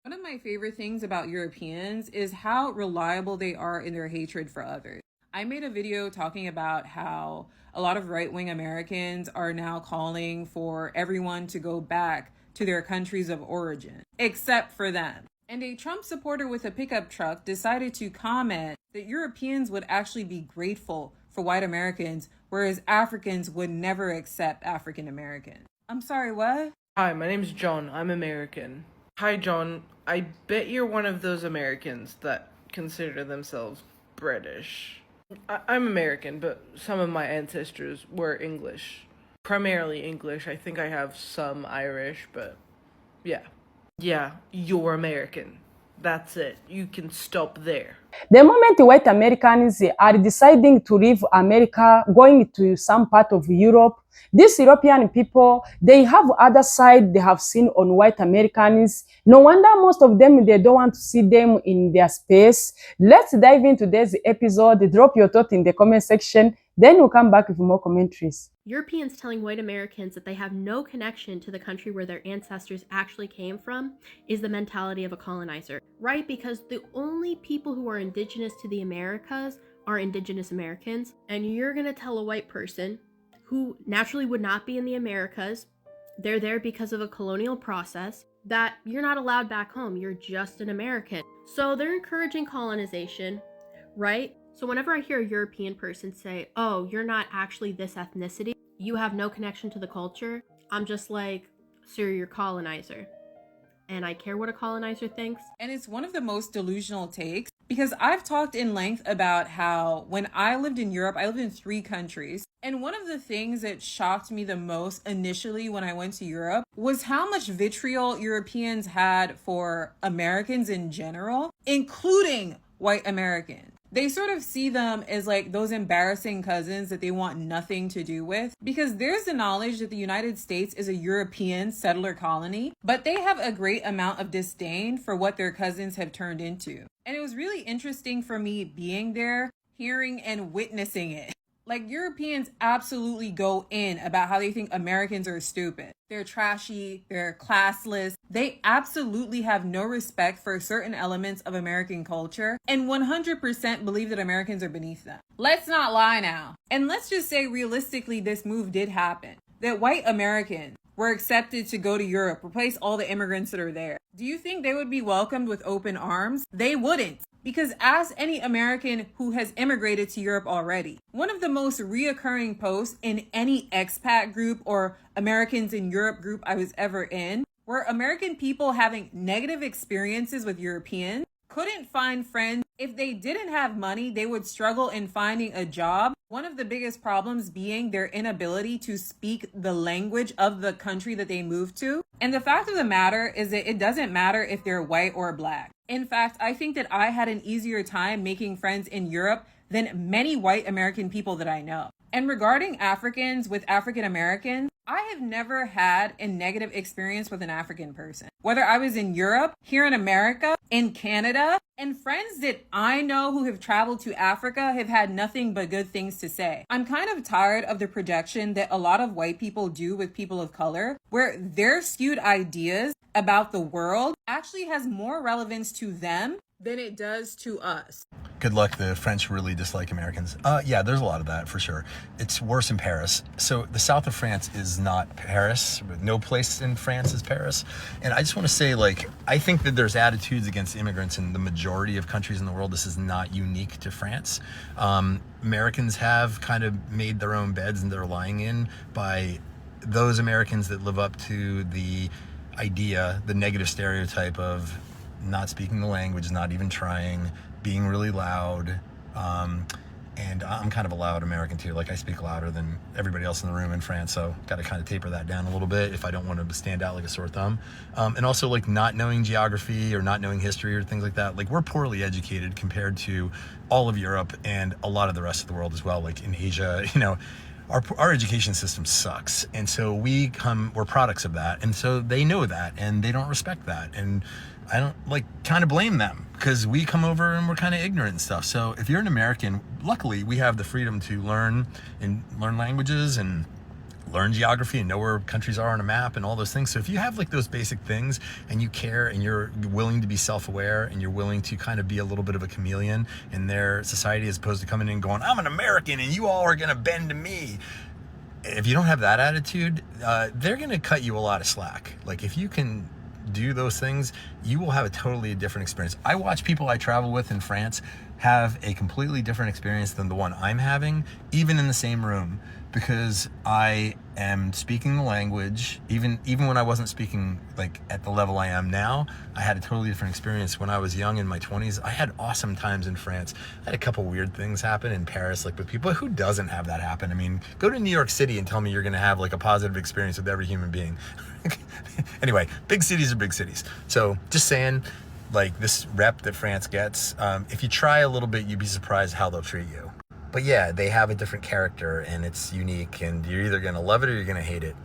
One of my favorite things about Europeans is how reliable they are in their hatred for others. I made a video talking about how a lot of right-wing Americans are now calling for everyone to go back to their countries of origin, except for them. And a Trump supporter with a pickup truck decided to comment that Europeans would actually be grateful for white Americans, whereas Africans would never accept African Americans. I'm sorry, what? Hi, my name's John. I'm American. Hi, John. I bet you're one of those Americans that consider themselves British. I'm American, but some of my ancestors were English. Primarily English. I think I have some Irish, but yeah. Yeah, you're American. That's it. You can stop there. The moment the white Americans are deciding to leave America, going to some part of Europe, these European people, they have other side they have seen on white Americans. No wonder most of them, they don't want to see them in their space. Let's dive into today's episode. Drop your thought in the comment section. Then we'll come back with more commentaries. Europeans telling white Americans that they have no connection to the country where their ancestors actually came from is the mentality of a colonizer, right? Because the only people who are indigenous to the Americas are indigenous Americans, and you're gonna tell a white person who naturally would not be in the Americas, they're there because of a colonial process, that you're not allowed back home, you're just an American. So they're encouraging colonization, right? So whenever I hear a European person say, oh, you're not actually this ethnicity, you have no connection to the culture, I'm just like, sir, you're colonizer. And I care what a colonizer thinks. And it's one of the most delusional takes, because I've talked in length about how when I lived in Europe, I lived in 3 countries. And one of the things that shocked me the most initially when I went to Europe was how much vitriol Europeans had for Americans in general, including white Americans. They sort of see them as like those embarrassing cousins that they want nothing to do with, because there's the knowledge that the United States is a European settler colony, but they have a great amount of disdain for what their cousins have turned into. And it was really interesting for me being there, hearing and witnessing it. Like, Europeans absolutely go in about how they think Americans are stupid. They're trashy, they're classless. They absolutely have no respect for certain elements of American culture and 100% believe that Americans are beneath them. Let's not lie now. And let's just say realistically this move did happen. That white Americans were accepted to go to Europe, replace all the immigrants that are there. Do you think they would be welcomed with open arms? They wouldn't. Because ask any American who has immigrated to Europe already. One of the most reoccurring posts in any expat group or Americans in Europe group I was ever in were American people having negative experiences with Europeans, couldn't find friends. If they didn't have money, they would struggle in finding a job. One of the biggest problems being their inability to speak the language of the country that they moved to. And the fact of the matter is that it doesn't matter if they're white or black. In fact, I think that I had an easier time making friends in Europe than many white American people that I know. And regarding Africans with African Americans, I have never had a negative experience with an African person. Whether I was in Europe, here in America, in Canada, and friends that I know who have traveled to Africa have had nothing but good things to say. I'm kind of tired of the projection that a lot of white people do with people of color, where their skewed ideas about the world actually has more relevance to them than it does to us. Good luck. The French really dislike Americans. Yeah, there's a lot of that for sure. It's worse in Paris. So the south of France is not Paris. No place in France is Paris. And I just want to say, like, I think that there's attitudes against immigrants in the majority of countries in the world. This is not unique to France. Americans have kind of made their own beds and they're lying in by those Americans that live up to the idea, the negative stereotype of not speaking the language, not even trying, being really loud. And I'm kind of a loud American too. Like, I speak louder than everybody else in the room in France, so got to kind of taper that down a little bit if I don't want to stand out like a sore thumb. And also, like, not knowing geography or not knowing history or things like that. Like, we're poorly educated compared to all of Europe and a lot of the rest of the world as well. Like in Asia, you know, our education system sucks, and so we're products of that, and so they know that and they don't respect that, and I don't kind of blame them, because we come over and we're kind of ignorant and stuff. So if you're an American, luckily we have the freedom to learn languages and learn geography and know where countries are on a map and all those things. So if you have like those basic things and you care and you're willing to be self-aware and you're willing to kind of be a little bit of a chameleon in their society, as opposed to coming in and going, I'm an American and you all are going to bend to me. If you don't have that attitude, they're going to cut you a lot of slack. Like if you can do those things, you will have a totally different experience. I watch people I travel with in France have a completely different experience than the one I'm having, even in the same room, because I am speaking the language. Even when I wasn't speaking like at the level I am now, I had a totally different experience. When I was young in my 20s, I had awesome times in France. I had a couple weird things happen in Paris, like with people. Who doesn't have that happen? I mean, go to New York City and tell me you're gonna have like a positive experience with every human being. Anyway, big cities are big cities. So just saying, like this rep that France gets, if you try a little bit, you'd be surprised how they'll treat you. But yeah, they have a different character and it's unique, and you're either gonna love it or you're gonna hate it.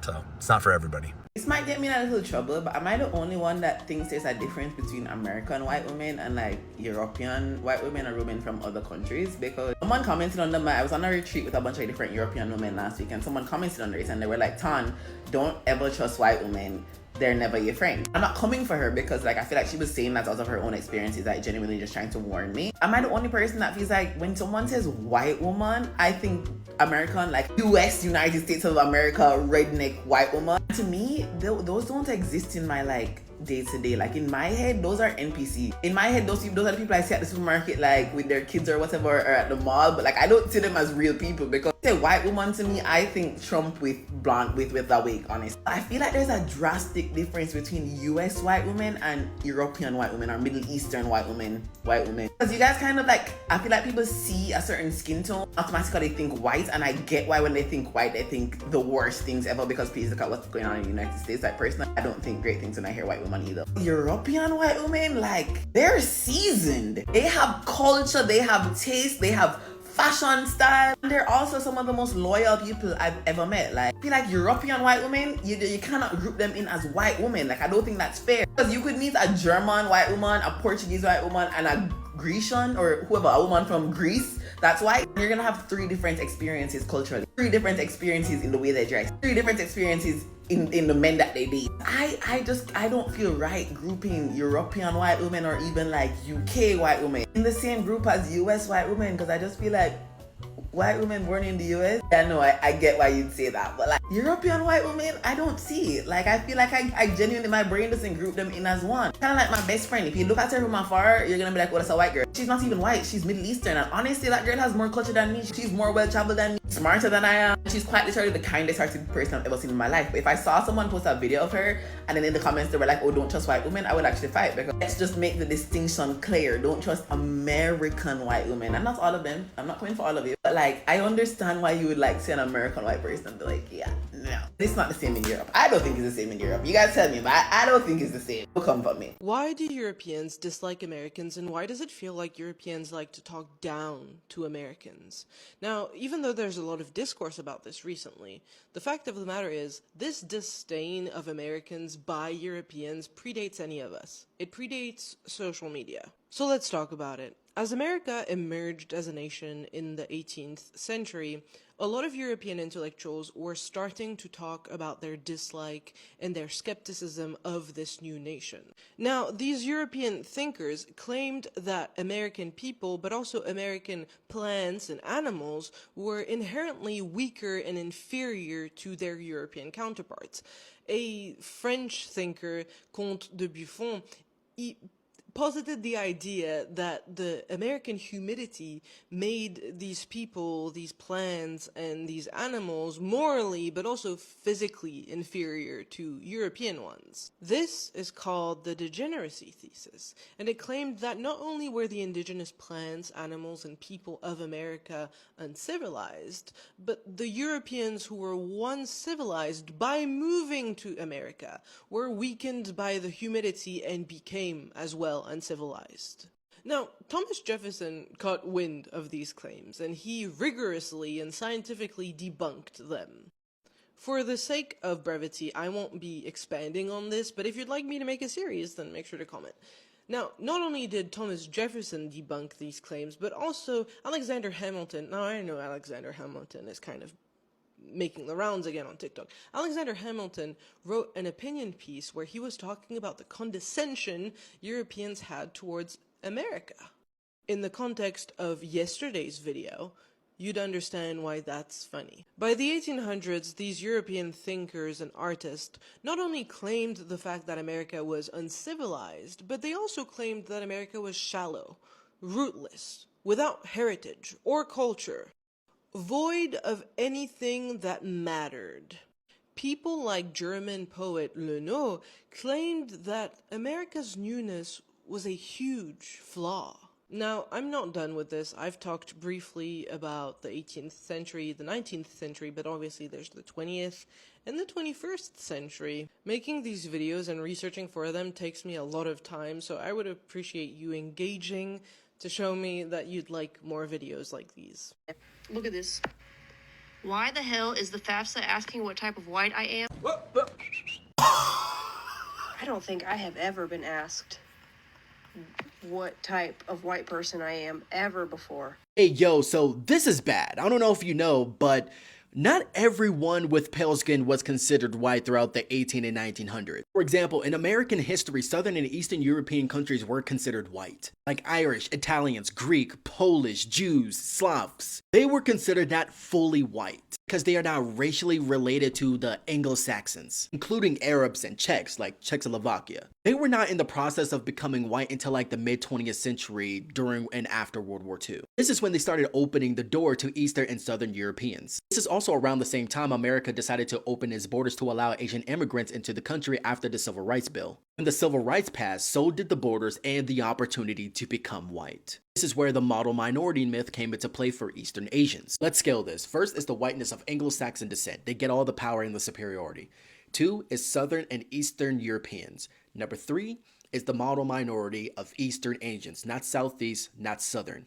So it's not for everybody. This might get me in a little trouble, but am I the only one that thinks there's a difference between American white women and like European white women or women from other countries? Because someone commented on I was on a retreat with a bunch of different European women last week, and someone commented on this and they were like, Tan, don't ever trust white women. They're never your friend. I'm not coming for her because like I feel like she was saying that out of her own experiences, like genuinely just trying to warn me. Am I the only person that feels like when someone says white woman, I think American, like US, United States of America, redneck white woman? To me, those don't exist in my like day-to-day. Like in my head, those are NPC. In my head, those are the people I see at the supermarket, like with their kids or whatever, or at the mall, but like I don't see them as real people. Because say white woman, to me, I think Trump with blonde with a wig, honest. I feel like there's a drastic difference between US white women and European white women or Middle Eastern white women. Because you guys kind of like, I feel like people see a certain skin tone, automatically they think white, and I get why when they think white, they think the worst things ever, because please look at what's going on in the United States. Like personally, I don't think great things when I hear white woman either. European white women, like, they're seasoned. They have culture, they have taste, they have fashion style. And they're also some of the most loyal people I've ever met. Like, I feel like European white women, you cannot group them in as white women. Like, I don't think that's fair. Because you could meet a German white woman, a Portuguese white woman, and a Grecian or whoever, a woman from Greece that's white. You're gonna have 3 different experiences culturally, 3 different experiences in the way they dress, 3 different experiences in the men that they date. I don't feel right grouping European white women or even like UK white women in the same group as US white women, because I just feel like white women born in the US, I know I get why you'd say that, but like European white women, I don't see it. Like I feel like I genuinely, my brain doesn't group them in as one. Kind of like my best friend. If you look at her from afar, you're gonna be like, oh, that's a white girl. She's not even white, she's Middle Eastern, and honestly that girl has more culture than me. She's more well-traveled than me, smarter than I am. She's quite literally the kindest hearted person I've ever seen in my life. But if I saw someone post a video of her and then in the comments they were like, oh, don't trust white women, I would actually fight. Because let's just make the distinction clear. Don't trust American white women. And not all of them, I'm not coming for all of you, but like I understand why you would like see an American white person and be like, yeah, no, it's not the same in Europe. I don't think it's the same in Europe. You guys tell me, but I don't think it's the same. Don't come for me. Why do Europeans dislike Americans, and why does it feel like Europeans like to talk down to Americans? Now, even though there's a lot of discourse about this recently, the fact of the matter is, this disdain of Americans by Europeans predates any of us. It predates social media. So let's talk about it. As America emerged as a nation in the 18th century, a lot of European intellectuals were starting to talk about their dislike and their skepticism of this new nation. Now, these European thinkers claimed that American people, but also American plants and animals, were inherently weaker and inferior to their European counterparts. A French thinker, Comte de Buffon, posited the idea that the American humidity made these people, these plants, and these animals morally but also physically inferior to European ones. This is called the degeneracy thesis, and it claimed that not only were the indigenous plants, animals, and people of America uncivilized, but the Europeans who were once civilized by moving to America were weakened by the humidity and became as well uncivilized. Now, Thomas Jefferson caught wind of these claims, and he rigorously and scientifically debunked them. For the sake of brevity, I won't be expanding on this, but if you'd like me to make a series, then make sure to comment. Now, not only did Thomas Jefferson debunk these claims, but also Alexander Hamilton. Now, I know Alexander Hamilton is kind of making the rounds again on TikTok. Alexander Hamilton wrote an opinion piece where he was talking about the condescension Europeans had towards America. In the context of yesterday's video, you'd understand why that's funny. By the 1800s, these European thinkers and artists not only claimed the fact that America was uncivilized, but they also claimed that America was shallow, rootless, without heritage or culture, void of anything that mattered. People like German poet Lenoir claimed that America's newness was a huge flaw. Now, I'm not done with this. I've talked briefly about the 18th century, the 19th century, but obviously there's the 20th and the 21st century. Making these videos and researching for them takes me a lot of time, so I would appreciate you engaging to show me that you'd like more videos like these. Look at this. Why the hell is the FAFSA asking what type of white I am? I don't think I have ever been asked what type of white person I am ever before. Hey yo, so this is bad. I don't know if you know, but not everyone with pale skin was considered white throughout the 18 and 1900s. For example, in American history, Southern and Eastern European countries were considered white. Like Irish, Italians, Greek, Polish, Jews, Slavs. They were considered not fully white because they are now racially related to the Anglo-Saxons, including Arabs and Czechs like Czechoslovakia. They were not in the process of becoming white until like the mid-20th century during and after World War II. This is when they started opening the door to Eastern and Southern Europeans. This is also around the same time America decided to open its borders to allow Asian immigrants into the country after the Civil Rights Bill. When the Civil Rights passed, so did the borders and the opportunity to become white. This is where the model minority myth came into play for Eastern Asians. Let's scale this. First is the whiteness of Anglo-Saxon descent. They get all the power and the superiority. 2 is Southern and Eastern Europeans. Number 3 is the model minority of Eastern Asians, not Southeast, not Southern.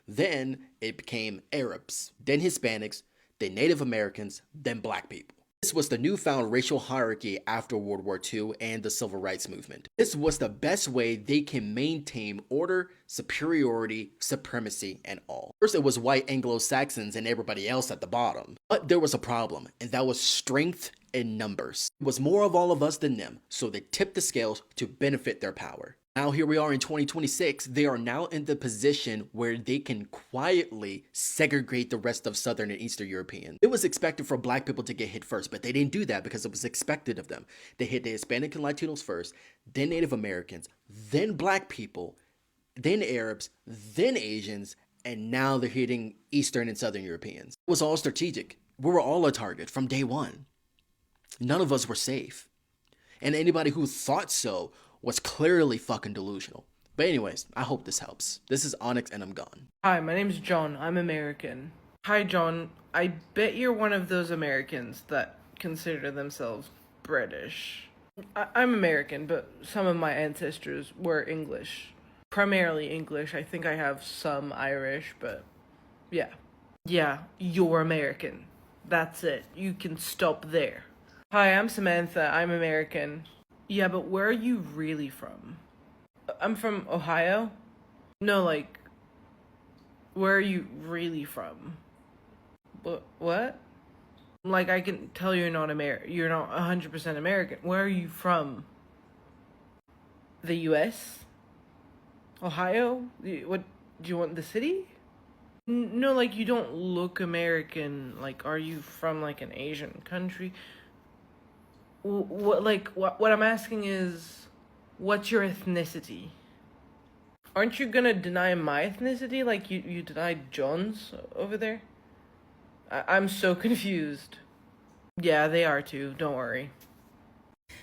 Then it became Arabs, then Hispanics, then Native Americans, then Black people. This was the newfound racial hierarchy after World War II and the Civil Rights Movement. This was the best way they can maintain order, superiority, supremacy, and all. First, it was white Anglo-Saxons and everybody else at the bottom. But there was a problem, and that was strength in numbers. It was more of all of us than them, so they tipped the scales to benefit their power. Now here we are in 2026, they are now in the position where they can quietly segregate the rest of Southern and Eastern Europeans. It was expected for Black people to get hit first, but they didn't do that because it was expected of them. They hit the Hispanic and Latinos first, then Native Americans, then Black people, then Arabs, then Asians, and now they're hitting Eastern and Southern Europeans. It was all strategic. We were all a target from day one. None of us were safe. And anybody who thought so was clearly fucking delusional. But anyways, I hope this helps. This is Onyx and I'm gone. Hi, my name's John. I'm American. Hi, John. I bet you're one of those Americans that consider themselves British. I'm American, but some of my ancestors were English. Primarily English. I think I have some Irish, but yeah. Yeah, you're American. That's it. You can stop there. Hi, I'm Samantha. I'm American. Yeah, but where are you really from? I'm from Ohio? No, like, where are you really from? What? Like, I can tell you're not you're not 100% American. Where are you from? The US? Ohio? What, do you want the city? No, like, you don't look American. Like, are you from, like, an Asian country? What I'm asking is, what's your ethnicity? Aren't you gonna deny my ethnicity like you denied John's over there? I'm so confused. Yeah, they are too, don't worry.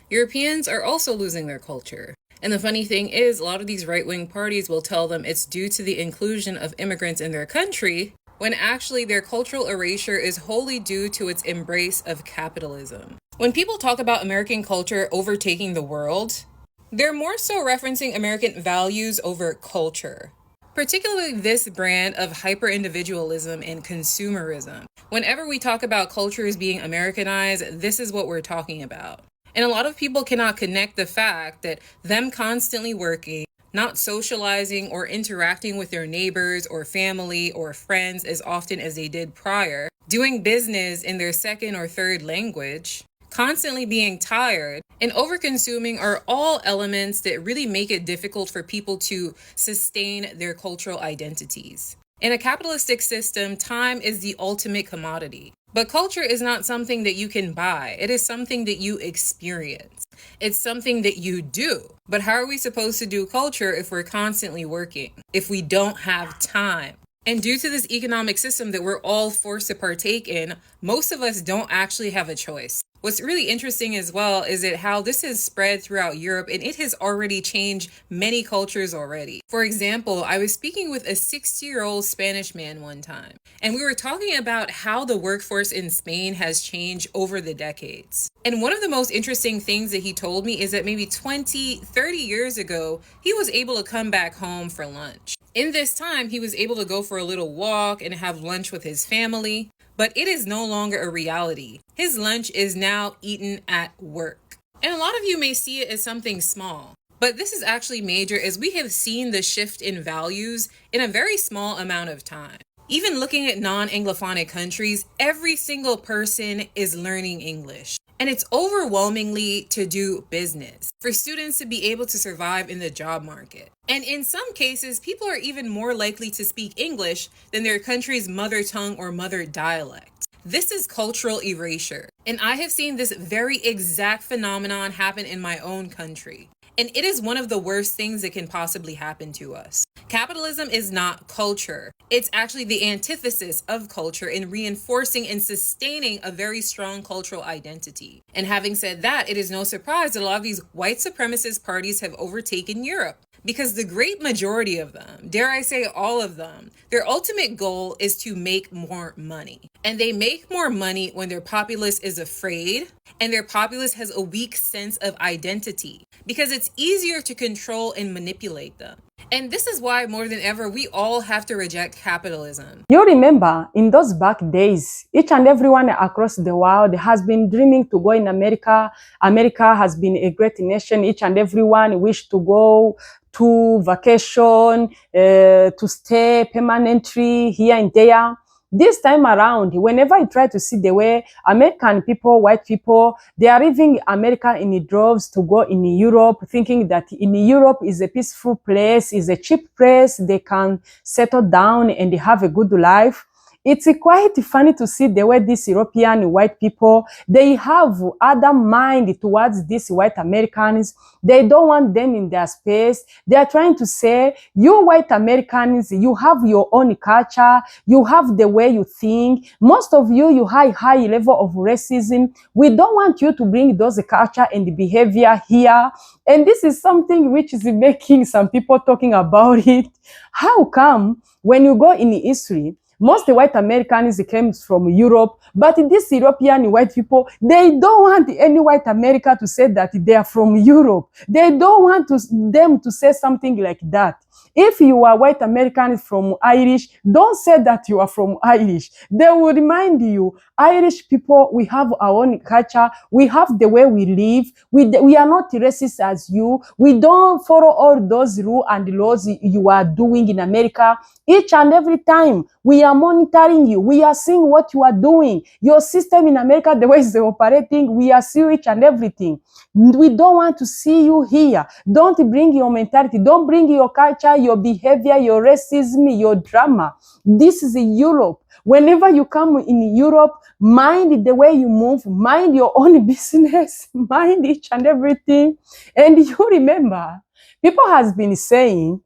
Europeans are also losing their culture. And the funny thing is, a lot of these right-wing parties will tell them it's due to the inclusion of immigrants in their country, when actually their cultural erasure is wholly due to its embrace of capitalism. When people talk about American culture overtaking the world, they're more so referencing American values over culture, particularly this brand of hyper-individualism and consumerism. Whenever we talk about cultures being Americanized, this is what we're talking about. And a lot of people cannot connect the fact that them constantly working, not socializing or interacting with their neighbors or family or friends as often as they did prior, doing business in their second or third language, constantly being tired, and overconsuming are all elements that really make it difficult for people to sustain their cultural identities. In a capitalistic system, time is the ultimate commodity. But culture is not something that you can buy. It is something that you experience. It's something that you do. But how are we supposed to do culture if we're constantly working, if we don't have time? And due to this economic system that we're all forced to partake in, most of us don't actually have a choice. What's really interesting as well is that how this has spread throughout Europe, and it has already changed many cultures already. For example, I was speaking with a 60-year-old Spanish man one time, and we were talking about how the workforce in Spain has changed over the decades. And one of the most interesting things that he told me is that maybe 20, 30 years ago, he was able to come back home for lunch. In this time, he was able to go for a little walk and have lunch with his family, but it is no longer a reality. His lunch is now eaten at work. And a lot of you may see it as something small, but this is actually major as we have seen the shift in values in a very small amount of time. Even looking at non-Anglophonic countries, every single person is learning English. And it's overwhelmingly to do business, for students to be able to survive in the job market. And in some cases, people are even more likely to speak English than their country's mother tongue or mother dialect. This is cultural erasure. And I have seen this very exact phenomenon happen in my own country. And it is one of the worst things that can possibly happen to us. Capitalism is not culture. It's actually the antithesis of culture in reinforcing and sustaining a very strong cultural identity. And having said that, it is no surprise that a lot of these white supremacist parties have overtaken Europe. Because the great majority of them, dare I say all of them, their ultimate goal is to make more money. And they make more money when their populace is afraid and their populace has a weak sense of identity, because it's easier to control and manipulate them. And this is why more than ever, we all have to reject capitalism. You remember in those back days, each and everyone across the world has been dreaming to go in America. America has been a great nation. Each and everyone wished to go to vacation, to stay permanently here and there. This time around, whenever I try to see the way American people, white people, they are leaving America in droves to go in Europe, thinking that in Europe is a peaceful place, is a cheap place, they can settle down and have a good life. It's quite funny to see the way these European white people, they have other mind towards these white Americans. They don't want them in their space. They are trying to say, you white Americans, you have your own culture. You have the way you think. Most of you, you have high level of racism. We don't want you to bring those culture and behavior here. And this is something which is making some people talking about it. How come when you go in history, most white Americans came from Europe, but these European white people, they don't want any white America to say that they are from Europe. They don't want them to say something like that. If you are white American from Irish, don't say that you are from Irish. They will remind you, Irish people, we have our own culture. We have the way we live. We are not racist as you. We don't follow all those rules and laws you are doing in America. Each and every time, we are monitoring you. We are seeing what you are doing. Your system in America, the way it's operating, we are seeing each and everything. We don't want to see you here. Don't bring your mentality. Don't bring your culture, your behavior, your racism, your drama. This is Europe. Whenever you come in Europe, mind the way you move, mind your own business, mind each and everything. And you remember, people has been saying,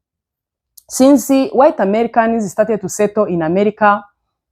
since white Americans started to settle in America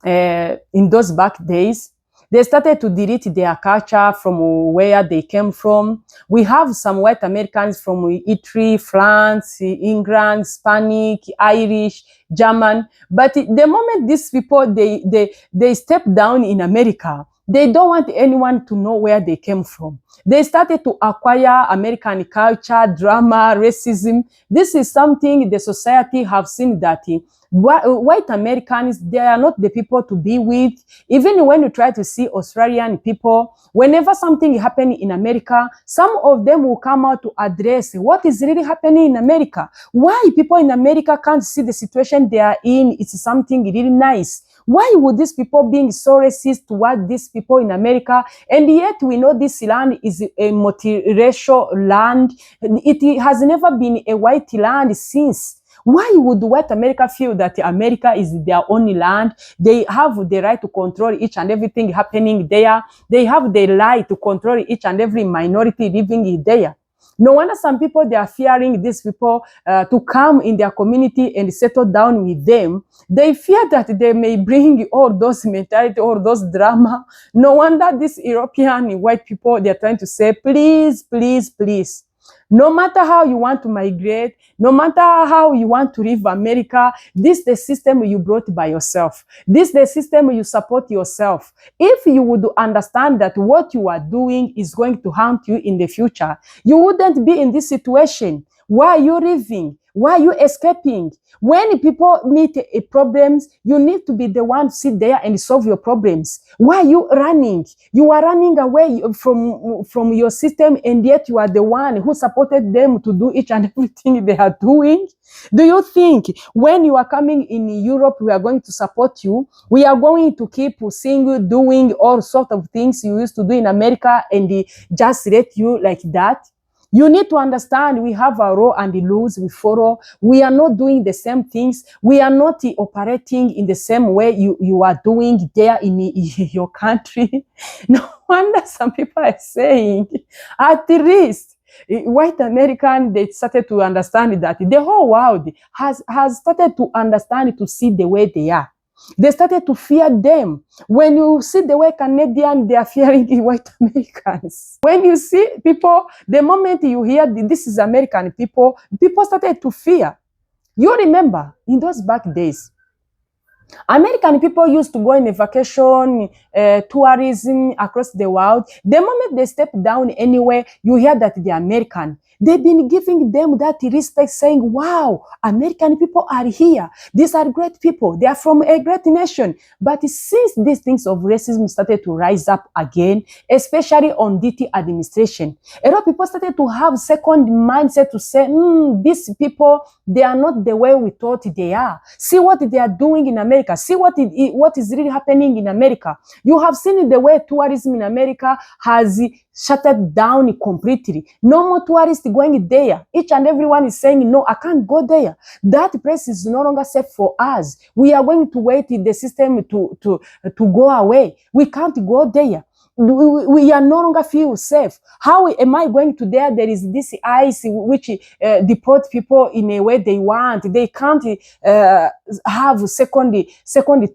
in those back days, they started to delete their culture from where they came from. We have some white Americans from Italy, France, England, Spanish, Irish, German. But the moment these people, they step down in America, they don't want anyone to know where they came from. They started to acquire American culture, drama, racism. This is something the society have seen that White Americans, they are not the people to be with. Even when you try to see Australian people, whenever something happens in America, some of them will come out to address what is really happening in America. Why people in America can't see the situation they are in? It's something really nice. Why would these people being so racist toward these people in America? And yet we know this land is a multiracial land. It has never been a white land since. Why would white America feel that America is their only land? They have the right to control each and everything happening there. They have the right to control each and every minority living there. No wonder some people, they are fearing these people to come in their community and settle down with them. They fear that they may bring all those mentality, all those drama. No wonder these European white people, they are trying to say, please, please, please. No matter how you want to migrate, no matter how you want to leave America, this is the system you brought by yourself. This is the system you support yourself. If you would understand that what you are doing is going to haunt you in the future, you wouldn't be in this situation. Why are you living? Why are you escaping? When people meet problems, you need to be the one to sit there and solve your problems. Why are you running? You are running away from your system, and yet you are the one who supported them to do each and everything they are doing. Do you think when you are coming in Europe, we are going to support you? We are going to keep seeing you doing all sorts of things you used to do in America and just let you like that? You need to understand we have our role and the rules we follow. We are not doing the same things. We are not operating in the same way you are doing there in your country. No wonder some people are saying, at least, white American, they started to understand that the whole world has started to understand, to see the way they are. They started to fear them. When you see the way Canadian, they are fearing white Americans. When you see people, the moment you hear this is American people, people started to fear. You remember, in those back days, American people used to go in a vacation, tourism across the world. The moment they step down anywhere, you hear that they're American. They've been giving them that respect, saying, wow, American people are here. These are great people. They are from a great nation. But since these things of racism started to rise up again, especially on DT administration, a lot of people started to have second mindset to say, these people, they are not the way we thought they are. See what they are doing in America. See what is really happening in America. You have seen the way tourism in America has shut down completely. No more tourists going there. Each and everyone is saying, no, I can't go there. That place is no longer safe for us. We are going to wait in the system to go away. We can't go there. We are no longer feel safe. How am I going to there? There is this ice which deport people in a way they want. They can't have second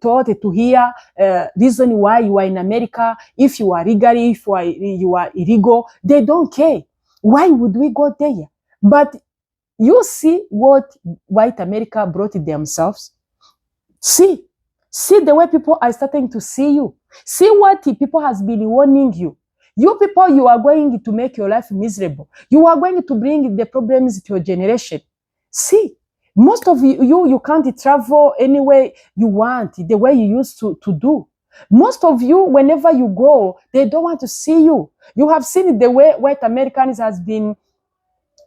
thought to hear reason why you are in America. If you are legally, if you are illegal, they don't care. Why would we go there? But you see what white America brought themselves. See the way people are starting to see you. See what people has been warning you. You people, you are going to make your life miserable. You are going to bring the problems to your generation. See, most of you can't travel anywhere you want, the way you used to do. Most of you, whenever you go, they don't want to see you. You have seen the way white Americans has been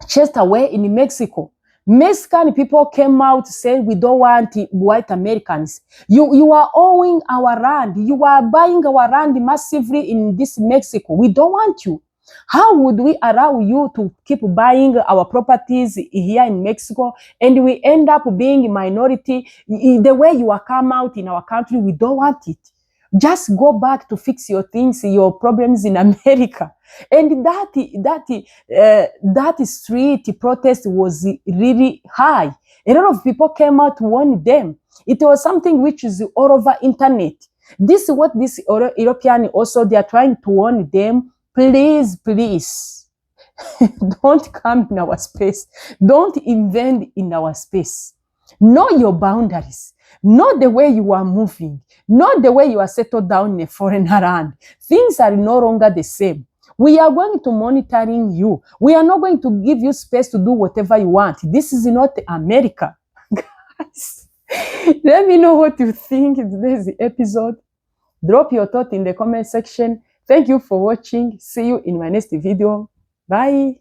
chased away in Mexico. Mexican people came out saying we don't want white Americans. You are owing our land. You are buying our land massively in this Mexico. We don't want you. How would we allow you to keep buying our properties here in Mexico and we end up being minority? The way you are come out in our country, we don't want it. Just go back to fix your things, your problems in America. And that street protest was really high. A lot of people came out to warn them. It was something which is all over internet. This is what this European also, they are trying to warn them. Please, please, don't come in our space. Don't invent in our space. Know your boundaries. Know the way you are moving. Know the way you are settled down in a foreign land. Things are no longer the same. We are going to monitoring you. We are not going to give you space to do whatever you want. This is not America. Guys, Let me know what you think in today's episode. Drop your thought in the comment section. Thank you for watching. See you in my next video. Bye.